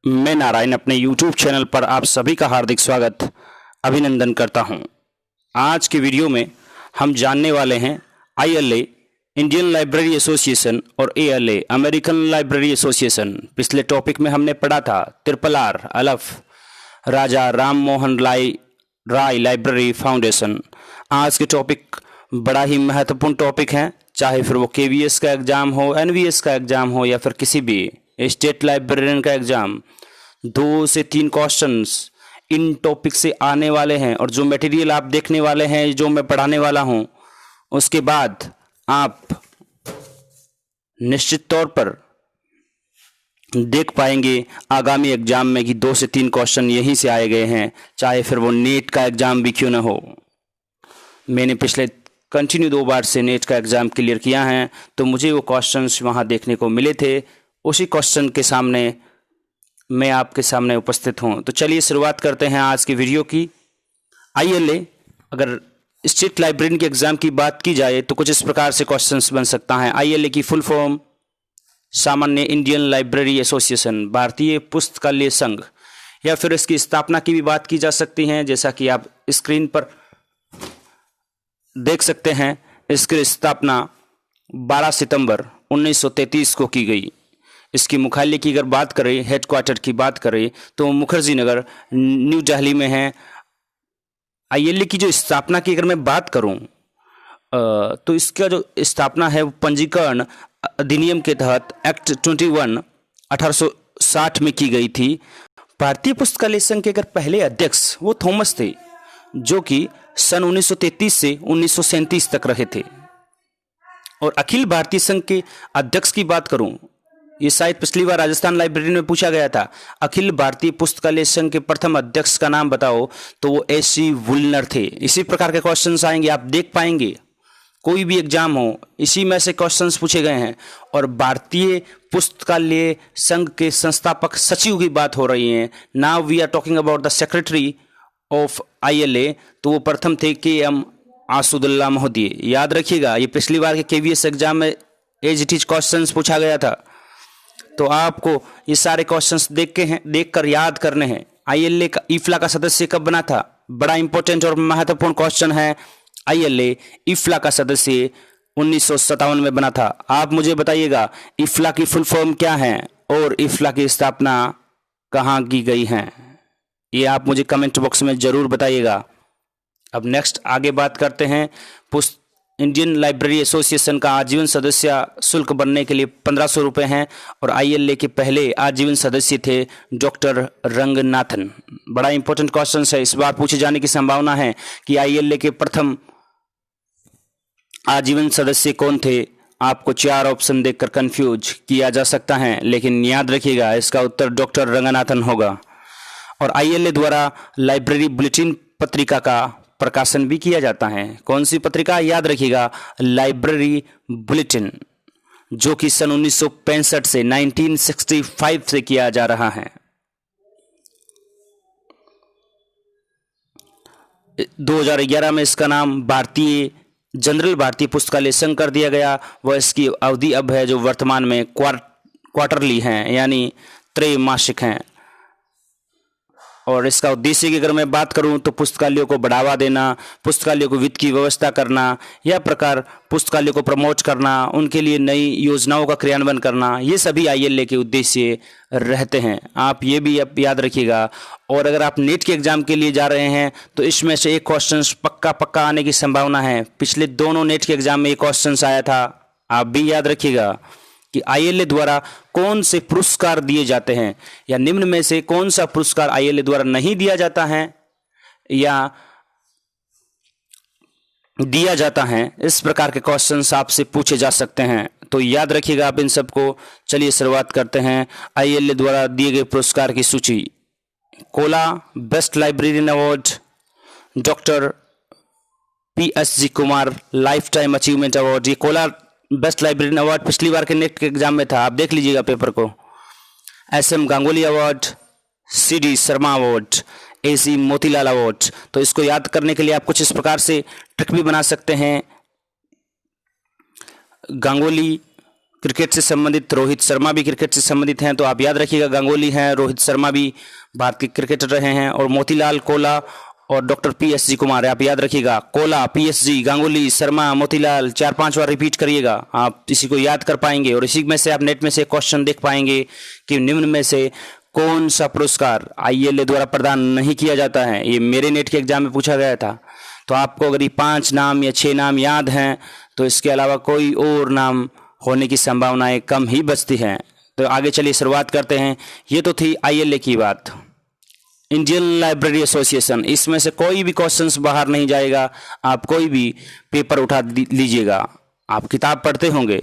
मैं नारायण अपने YouTube channel पर आप सभी का हार्दिक स्वागत अभिनंदन करता हूं। आज के वीडियो में हम जानने वाले हैं ILA इंडियन लाइब्रेरी एसोसिएशन और ALA अमेरिकन लाइब्रेरी एसोसिएशन। पिछले टॉपिक में हमने पढ़ा था RRR अलफ राजा राम मोहन राय लाइब्रेरी फाउंडेशन। आज के टॉपिक बड़ा ही महत्वपूर्ण टॉपिक है, चाहे फिर वो KVS का एग्ज़ाम हो, NVS का एग्ज़ाम हो या फिर किसी भी स्टेट लाइब्रेरियन का एग्ज़ाम। 2 से 3 क्वेश्चंस इन टॉपिक से आने वाले हैं और जो मटेरियल आप देखने वाले हैं, जो मैं पढ़ाने वाला हूं, उसके बाद आप निश्चित तौर पर देख पाएंगे आगामी एग्जाम में कि 2 से 3 क्वेश्चन यहीं से आए गए हैं, चाहे फिर वो नेट का एग्ज़ाम भी क्यों ना हो। मैंने पिछले कंटिन्यू 2 बार से नेट का एग्ज़ाम क्लियर किया है, तो मुझे वो क्वेश्चंस वहाँ देखने को मिले थे। उसी क्वेश्चन के सामने मैं आपके सामने उपस्थित हूँ। तो चलिए शुरुआत करते हैं आज की वीडियो की। ILA अगर स्टेट लाइब्रेरियन के एग्ज़ाम की बात की जाए तो कुछ इस प्रकार से क्वेश्चंस बन सकता है। ILA की फुल फॉर्म सामान्य इंडियन लाइब्रेरी एसोसिएशन, भारतीय पुस्तकालय संघ, या फिर इसकी स्थापना की भी बात की जा सकती है, जैसा कि आप स्क्रीन पर देख सकते हैं। इसकी स्थापना 12 सितंबर 1933 को की गई। इसकी मुख्यालय की अगर बात करें, हेडक्वार्टर की बात करें, तो मुखर्जी नगर न्यू दिल्ली में है। ILA की जो स्थापना की अगर मैं बात करूं तो इसका जो स्थापना है वो पंजीकरण अधिनियम के तहत एक्ट 21 1860 में की गई थी। भारतीय पुस्तकालय संघ के अगर पहले अध्यक्ष वो थॉमस थे, जो कि सन 1933 से 1937 तक रहे थे। और अखिल भारतीय संघ के अध्यक्ष की बात करूं, ये शायद पिछली बार राजस्थान लाइब्रेरी में पूछा गया था, अखिल भारतीय पुस्तकालय संघ के प्रथम अध्यक्ष का नाम बताओ, तो वो AC वुलनर थे। इसी प्रकार के क्वेश्चंस आएंगे, आप देख पाएंगे कोई भी एग्जाम हो, इसी में से क्वेश्चंस पूछे गए हैं। और भारतीय पुस्तकालय संघ के संस्थापक सचिव की बात हो रही है। Now we are talking about the secretary of ILA, तो वो प्रथम थे KM आसुदुल्ला महोदय। याद रखिएगा, ये पिछली बार के KVS एग्जाम में एज इट इज क्वेश्चंस पूछा गया था, तो आपको ये सारे क्वेश्चंस देख कर याद करने हैं। ILA का IFLA का सदस्य कब बना था? बड़ा इंपॉर्टेंट और महत्वपूर्ण क्वेश्चन है। ILA IFLA का सदस्य 1957 में बना था। आप मुझे बताइएगा IFLA की फुल फॉर्म क्या है और IFLA की स्थापना कहाँ की गई है, ये आप मुझे कमेंट बॉक्स में जरूर बताइएगा। अब नेक्स्ट आगे बात करते हैं। इंडियन लाइब्रेरी एसोसिएशन का आजीवन सदस्य शुल्क बनने के लिए 1500 रुपये हैं और ILA के पहले आजीवन सदस्य थे डॉक्टर रंगनाथन। बड़ा इंपॉर्टेंट क्वेश्चन है, इस बार पूछे जाने की संभावना है कि ILA के प्रथम आजीवन सदस्य कौन थे। आपको 4 ऑप्शन देखकर कंफ्यूज किया जा सकता है, लेकिन याद रखिएगा इसका उत्तर डॉक्टर रंगनाथन होगा। और ILA द्वारा लाइब्रेरी बुलेटिन पत्रिका का प्रकाशन भी किया जाता है। कौन सी पत्रिका? याद रखिएगा, लाइब्रेरी बुलेटिन, जो कि सन 1965 से 1965 से किया जा रहा है। 2011 में इसका नाम जनरल भारतीय पुस्तकालय संघ कर दिया गया। वह इसकी अवधि अब है जो वर्तमान में क्वार्टरली है, यानी त्रैमासिक हैं। और इसका उद्देश्य की अगर मैं बात करूं तो पुस्तकालयों को बढ़ावा देना, पुस्तकालयों को वित्त की व्यवस्था करना, या प्रकार पुस्तकालयों को प्रमोट करना, उनके लिए नई योजनाओं का क्रियान्वयन करना, ये सभी ILA के उद्देश्य रहते हैं। आप ये भी याद रखिएगा। और अगर आप नेट के एग्जाम के लिए जा रहे हैं तो इसमें से एक क्वेश्चन पक्का आने की संभावना है। पिछले दोनों नेट के एग्जाम में एक क्वेश्चन आया था, आप भी याद रखिएगा कि ILA द्वारा कौन से पुरस्कार दिए जाते हैं, या निम्न में से कौन सा पुरस्कार ILA द्वारा नहीं दिया जाता है या दिया जाता है। इस प्रकार के क्वेश्चंस आपसे पूछे जा सकते हैं, तो याद रखिएगा आप इन सबको। चलिए शुरुआत करते हैं। ILA द्वारा दिए गए पुरस्कार की सूची। Cola best librarian award, doctor PSG Kumar life time achievement award. ये कोला बेस्ट लाइब्रेरियन अवार्ड पिछली बार के नेट के एग्जाम में था, आप देख लीजिएगा पेपर को। SM Ganguly award, CD Sharma award, AC Motilal award. तो इसको याद करने के लिए आप कुछ इस प्रकार से ट्रिक भी बना सकते हैं। गांगुली क्रिकेट से संबंधित रोहित शर्मा भी क्रिकेट से संबंधित हैं, तो आप याद रखिएगा गांगुली हैं, रोहित शर्मा भी भारत के क्रिकेटर रहे हैं, और मोतीलाल कोला और डॉक्टर PSG कुमार, आप याद रखिएगा, कोला, PSG, गांगुली, शर्मा, मोतीलाल, 4-5 बार रिपीट करिएगा, आप इसी को याद कर पाएंगे। और इसी में से आप नेट में से क्वेश्चन देख पाएंगे कि निम्न में से कौन सा पुरस्कार ILA द्वारा प्रदान नहीं किया जाता है। ये मेरे नेट के एग्जाम में पूछा गया था। तो आपको अगर ये 5 नाम या 6 नाम याद हैं तो इसके अलावा कोई और नाम होने की संभावनाएं कम ही बचती हैं। तो आगे चलिए शुरुआत करते हैं। ये तो थी ILA की बात, इंडियन लाइब्रेरी एसोसिएशन। इसमें से कोई भी क्वेश्चंस बाहर नहीं जाएगा, आप कोई भी पेपर उठा लीजिएगा। आप किताब पढ़ते होंगे,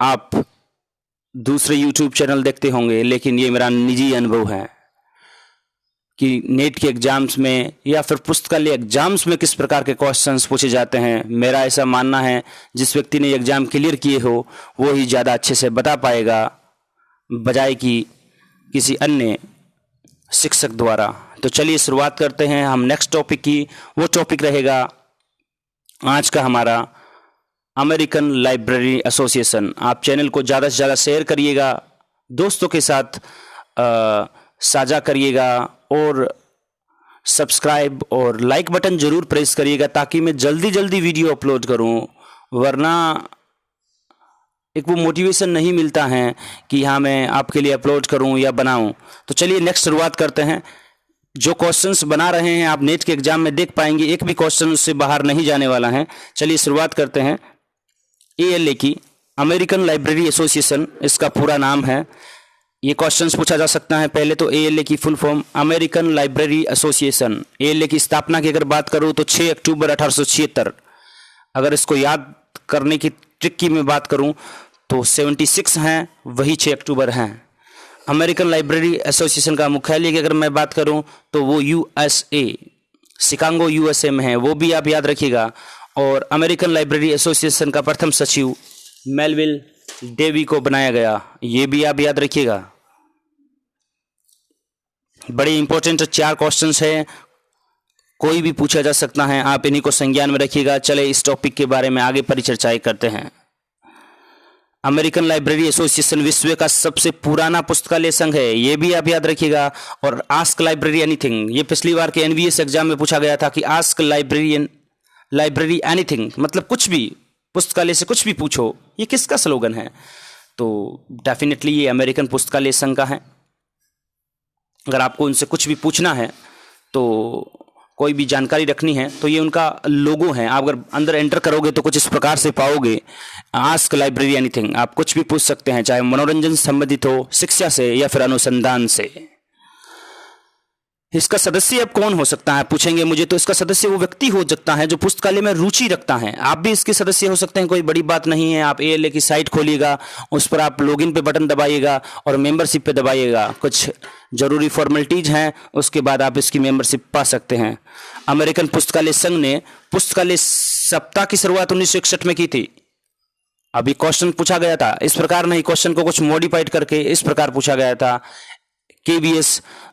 आप दूसरे YouTube चैनल देखते होंगे, लेकिन ये मेरा निजी अनुभव है कि नेट के एग्जाम्स में या फिर पुस्तकालय एग्जाम्स में किस प्रकार के क्वेश्चंस पूछे जाते हैं। मेरा ऐसा मानना है जिस व्यक्ति ने एग्जाम क्लियर किए हो वो ही ज़्यादा अच्छे से बता पाएगा बजाय कि किसी अन्य शिक्षक द्वारा। तो चलिए शुरुआत करते हैं हम नेक्स्ट टॉपिक की। वो टॉपिक रहेगा आज का हमारा अमेरिकन लाइब्रेरी एसोसिएशन। आप चैनल को ज़्यादा से ज़्यादा शेयर करिएगा, दोस्तों के साथ साझा करिएगा, और सब्सक्राइब और लाइक बटन ज़रूर प्रेस करिएगा ताकि मैं जल्दी जल्दी वीडियो अपलोड करूं, वरना एक वो मोटिवेशन नहीं मिलता है कि हाँ मैं आपके लिए अपलोड करूं या बनाऊं। तो चलिए नेक्स्ट शुरुआत करते हैं। जो क्वेश्चंस बना रहे हैं आप नेट के एग्जाम में देख पाएंगे, एक भी क्वेश्चन उससे बाहर नहीं जाने वाला है। चलिए शुरुआत करते हैं ALA की, अमेरिकन लाइब्रेरी एसोसिएशन इसका पूरा नाम है। ये क्वेश्चंस पूछा जा सकता है। पहले तो ALA की full form American library association. ALA की स्थापना की अगर बात करूँ तो 6 अक्टूबर 1876। अगर इसको याद करने की ट्रिक की मैं बात करूं तो 76 हैं, वही 6 अक्टूबर हैं। अमेरिकन लाइब्रेरी एसोसिएशन का मुख्यालय की अगर मैं बात करूं तो वो USA शिकागो USA में है, वो भी आप याद रखिएगा। और अमेरिकन लाइब्रेरी एसोसिएशन का प्रथम सचिव मेलविल डेवी को बनाया गया, ये भी आप याद रखिएगा। बड़े इंपॉर्टेंट 4 क्वेश्चंस हैं, कोई भी पूछा जा सकता है, आप इन्हीं को संज्ञान में रखिएगा। चले इस टॉपिक के बारे में आगे परिचर्चाएं करते हैं। अमेरिकन लाइब्रेरी एसोसिएशन विश्व का सबसे पुराना पुस्तकालय संघ है, ये भी आप याद रखिएगा। और आस्क लाइब्रेरी एनीथिंग, ये पिछली बार के NVS एग्जाम में पूछा गया था कि आस्क लाइब्रेरी एनीथिंग, मतलब कुछ भी, पुस्तकालय से कुछ भी पूछो, ये किसका स्लोगन है? तो डेफिनेटली ये अमेरिकन पुस्तकालय संघ का है। अगर आपको उनसे कुछ भी पूछना है तो कोई भी जानकारी रखनी है तो ये उनका लोगो है, आप अगर अंदर एंटर करोगे तो कुछ इस प्रकार से पाओगे, आस्क लाइब्रेरी एनीथिंग। आप कुछ भी पूछ सकते हैं, चाहे मनोरंजन से संबंधित हो, शिक्षा से या फिर अनुसंधान से। इसका सदस्य अब कौन हो सकता है पूछेंगे मुझे, तो इसका सदस्य वो व्यक्ति हो सकता है जो पुस्तकालय में रुचि रखता है। आप भी इसके सदस्य हो सकते हैं, कोई बड़ी बात नहीं है। आप ALA की साइट खोलिएगा, उस पर आप लॉगिन पे बटन दबाइएगा और मेंबरशिप पे दबाइएगा। कुछ जरूरी फॉर्मेलिटीज हैं, उसके बाद आप इसकी मेंबरशिप पा सकते हैं। अमेरिकन पुस्तकालय संघ ने पुस्तकालय सप्ताह की शुरुआत 1961 में की थी। अभी क्वेश्चन पूछा गया था इस प्रकार नहीं, क्वेश्चन को कुछ मॉडिफाइड करके इस प्रकार पूछा गया था KBS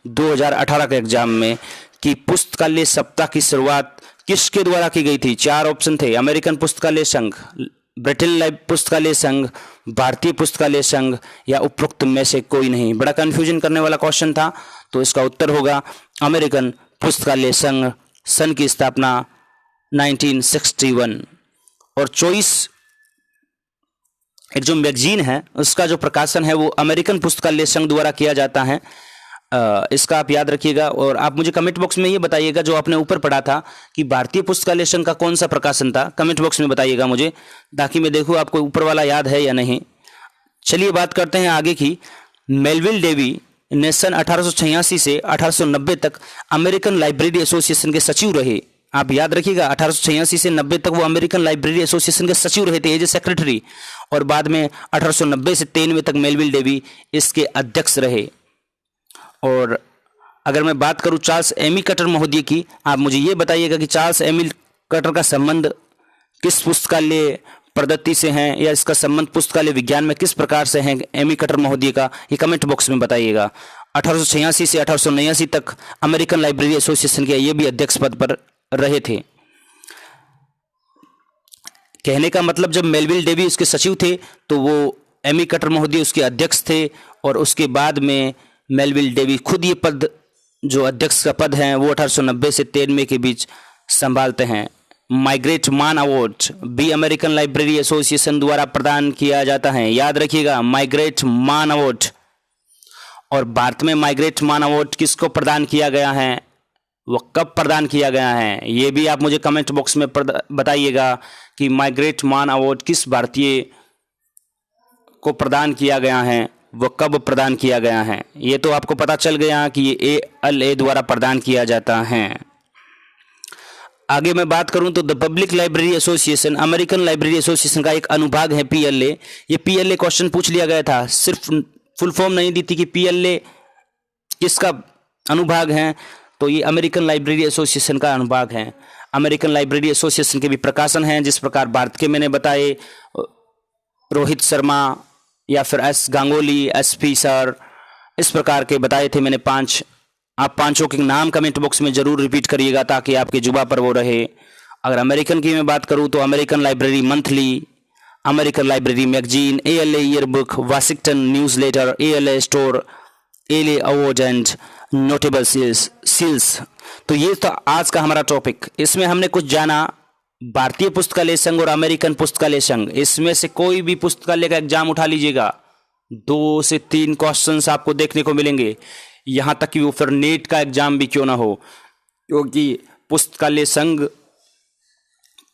2018 के एग्जाम में कि पुस्तकालय सप्ताह की शुरुआत किसके द्वारा की गई थी। 4 ऑप्शन थे, अमेरिकन पुस्तकालय संघ, ब्रिटेन पुस्तकालय संघ, भारतीय पुस्तकालय संघ, या उपरोक्त में से कोई नहीं। बड़ा कंफ्यूजन करने वाला क्वेश्चन था, तो इसका उत्तर होगा अमेरिकन पुस्तकालय संघ। सन की स्थापना 1961। और चॉइस एक जो मैगजीन है उसका जो प्रकाशन है वो अमेरिकन पुस्तकालय संघ द्वारा किया जाता है। इसका आप याद रखिएगा। और आप मुझे कमेंट बॉक्स में ये बताइएगा, जो आपने ऊपर पढ़ा था कि भारतीय पुस्तकालय संघ का कौन सा प्रकाशन था, कमेंट बॉक्स में बताइएगा मुझे, ताकि मैं देखूँ आपको ऊपर वाला याद है या नहीं। चलिए बात करते हैं आगे की। मेलविल डेवी ने सन 1886 से 1890 तक अमेरिकन लाइब्रेरी एसोसिएशन के सचिव रहे। आप याद रखिएगा 1886 से 90 तक वो अमेरिकन लाइब्रेरी एसोसिएशन के सचिव रहे थे एज ए सेक्रेटरी, और बाद में 1890 से 93 तक मेलविल डेवी इसके अध्यक्ष रहे। और अगर मैं बात करूं चार्ल्स एमी कटर महोदय की, आप मुझे ये बताइएगा कि चार्ल्स एमी कटर का संबंध किस पुस्तकालय पद्धति से हैं, या इसका संबंध पुस्तकालय विज्ञान में किस प्रकार से है एमी कटर महोदय का, ये कमेंट बॉक्स में बताइएगा। 1886 से 1889 तक अमेरिकन लाइब्रेरी एसोसिएशन के ये भी अध्यक्ष पद पर रहे थे। कहने का मतलब जब मेलविल डेवी उसके सचिव थे तो वो एमी कटर महोदय उसके अध्यक्ष थे, और उसके बाद में मेलविल डेवी खुद ये पद, जो अध्यक्ष का पद है, वो 1890 से 93 के बीच संभालते हैं। माइग्रेट मान अवार्ड भी अमेरिकन लाइब्रेरी एसोसिएशन द्वारा प्रदान किया जाता है, याद रखिएगा, माइग्रेट मान अवार्ड। और भारत में माइग्रेट मान अवार्ड किसको प्रदान किया गया है, वो कब प्रदान किया गया है, ये भी आप मुझे कमेंट बॉक्स में बताइएगा कि माइग्रेट मान अवार्ड किस भारतीय को प्रदान किया गया है, वो कब प्रदान किया गया है। ये तो आपको पता चल गया कि ये ALA द्वारा प्रदान किया जाता है। आगे मैं बात करूं तो the public library association American library association का एक अनुभाग है PLA। ये PLA क्वेश्चन पूछ लिया गया था, सिर्फ फुल फॉर्म नहीं दी थी कि PLA किसका अनुभाग है, तो ये अमेरिकन लाइब्रेरी एसोसिएशन का अनुभाग है। अमेरिकन लाइब्रेरी एसोसिएशन के भी प्रकाशन हैं, जिस प्रकार भारत के मैंने बताए, रोहित शर्मा या फिर S गांगुली, SP सर, इस प्रकार के बताए थे मैंने 5। आप पांचों के नाम कमेंट बॉक्स में जरूर रिपीट करिएगा ताकि आपके जुबा पर वो रहे। अगर अमेरिकन की मैं बात करूं तो American library monthly, American library magazine, ALA yearbook, Washington newsletter, ALA store, ALA award and notable seals. तो ये तो आज का हमारा टॉपिक। इसमें हमने कुछ जाना भारतीय पुस्तकालय संघ और अमेरिकन पुस्तकालय संघ। इसमें से कोई भी पुस्तकालय का एग्जाम उठा लीजिएगा, 2 से 3 क्वेश्चंस आपको देखने को मिलेंगे, यहां तक कि वो फिर नेट का एग्जाम भी क्यों ना हो, क्योंकि पुस्तकालय संघ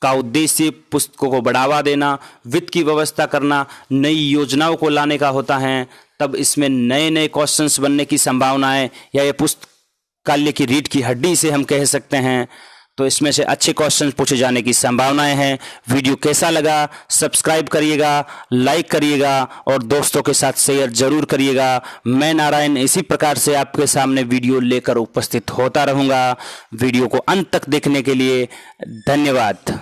का उद्देश्य पुस्तकों को बढ़ावा देना, वित्त की व्यवस्था करना, नई योजनाओं को लाने का होता है। तब इसमें नए नए क्वेश्चंस बनने की संभावना है, या ये पुस्तकालय की रीढ़ की हड्डी से हम कह सकते हैं। तो इसमें से अच्छे क्वेश्चन पूछे जाने की संभावनाएं हैं। वीडियो कैसा लगा सब्सक्राइब करिएगा, लाइक करिएगा और दोस्तों के साथ शेयर जरूर करिएगा। मैं नारायण इसी प्रकार से आपके सामने वीडियो लेकर उपस्थित होता रहूंगा। वीडियो को अंत तक देखने के लिए धन्यवाद।